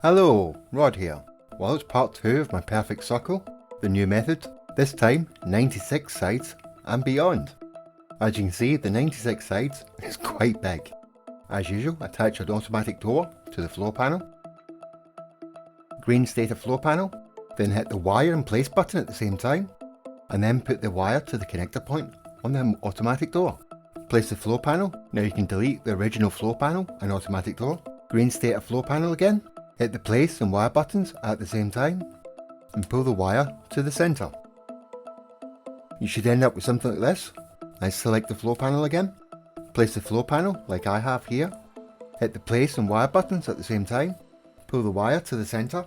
Hello, Rod here. Well, it's part 2 of my perfect circle, the new method, this time 96 sides and beyond. As you can see, the 96 sides is quite big. As usual, attach an automatic door to the floor panel. Green state a floor panel, then hit the wire and place button at the same time, and then put the wire to the connector point on the automatic door. Place the floor panel, now you can delete the original floor panel and automatic door. Green state a floor panel again, hit the place and wire buttons at the same time, and pull the wire to the centre. You should end up with something like this. I select the floor panel again, place the floor panel like I have here, hit the place and wire buttons at the same time, pull the wire to the centre,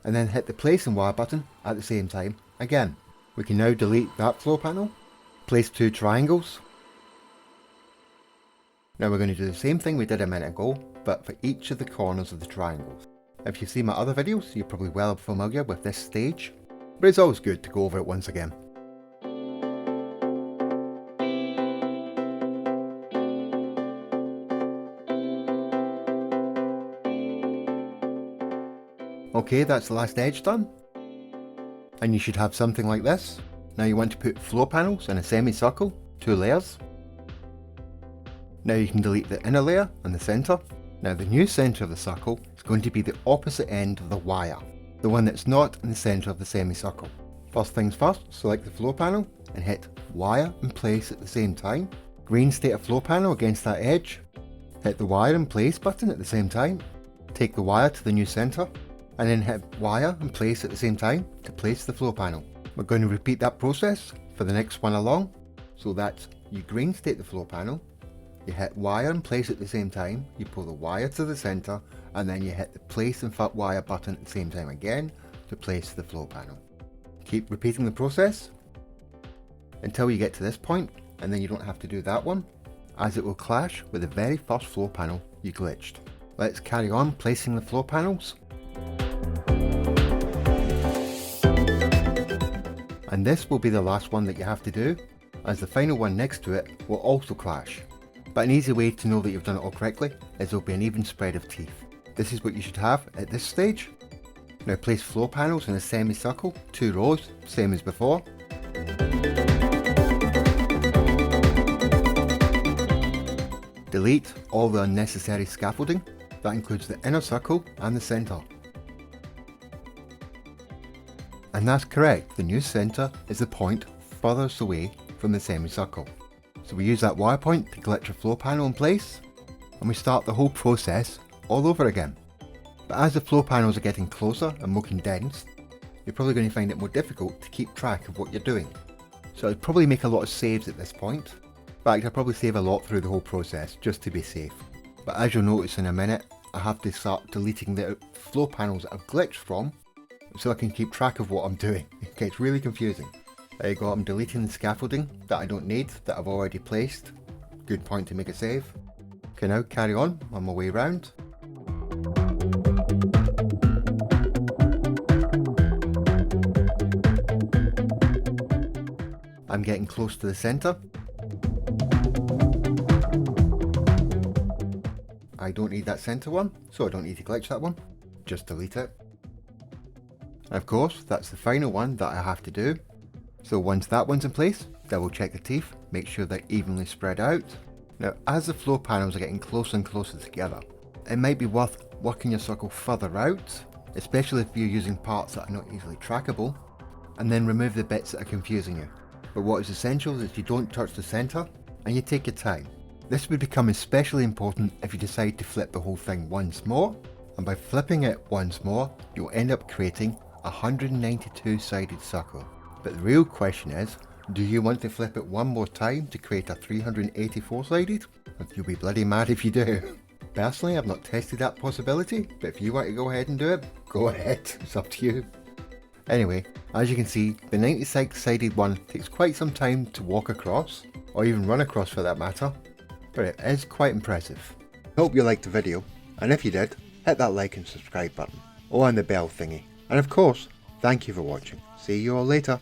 and then hit the place and wire button at the same time again. We can now delete that floor panel, place 2 triangles. Now we're going to do the same thing we did a minute ago, but for each of the corners of the triangles. If you've seen my other videos, you're probably well familiar with this stage, but it's always good to go over it once again. Okay, that's the last edge done. And you should have something like this. Now you want to put floor panels in a semicircle, 2 layers. Now you can delete the inner layer and the centre. Now the new centre of the circle is going to be the opposite end of the wire, the one that's not in the centre of the semicircle. First things first, select the floor panel and hit wire and place at the same time. Green state a floor panel against that edge. Hit the wire and place button at the same time. Take the wire to the new centre, and then hit wire and place at the same time to place the floor panel. We're going to repeat that process for the next one along. So that's, you green state the floor panel, you hit wire and place at the same time, you pull the wire to the centre, and then you hit the place and wire button at the same time again to place the floor panel. Keep repeating the process until you get to this point, and then you don't have to do that one, as it will clash with the very first floor panel you glitched. Let's carry on placing the floor panels. And this will be the last one that you have to do, as the final one next to it will also clash. But an easy way to know that you've done it all correctly is there will be an even spread of teeth. This is what you should have at this stage. Now place floor panels in a semicircle, 2 rows, same as before. Delete all the unnecessary scaffolding, that includes the inner circle and the centre. And that's correct, the new centre is the point furthest away from the semicircle. So we use that wire point to glitch a floor panel in place, and we start the whole process all over again. But as the floor panels are getting closer and more condensed, you're probably going to find it more difficult to keep track of what you're doing. So I'd probably make a lot of saves at this point. In fact, I'd probably save a lot through the whole process just to be safe. But as you'll notice in a minute, I have to start deleting the floor panels that I've glitched from, so I can keep track of what I'm doing. It gets really confusing. There you go, I'm deleting the scaffolding that I don't need, that I've already placed. Good point to make a save. Okay, now carry on my way round. I'm getting close to the centre. I don't need that centre one, so I don't need to glitch that one. Just delete it. And of course, that's the final one that I have to do. So once that one's in place, double check the teeth, make sure they're evenly spread out. Now as the floor panels are getting closer and closer together, it might be worth working your circle further out, especially if you're using parts that are not easily trackable, and then remove the bits that are confusing you. But what is essential is you don't touch the centre, and you take your time. This would become especially important if you decide to flip the whole thing once more, and by flipping it once more, you'll end up creating a 192-sided circle. But the real question is, do you want to flip it one more time to create a 384-sided? You'll be bloody mad if you do. Personally, I've not tested that possibility, but if you want to go ahead and do it, go ahead, it's up to you. Anyway, as you can see, the 96-sided one takes quite some time to walk across, or even run across for that matter, but it is quite impressive. Hope you liked the video, and if you did, hit that like and subscribe button, or on the bell thingy. And of course, thank you for watching. See you all later.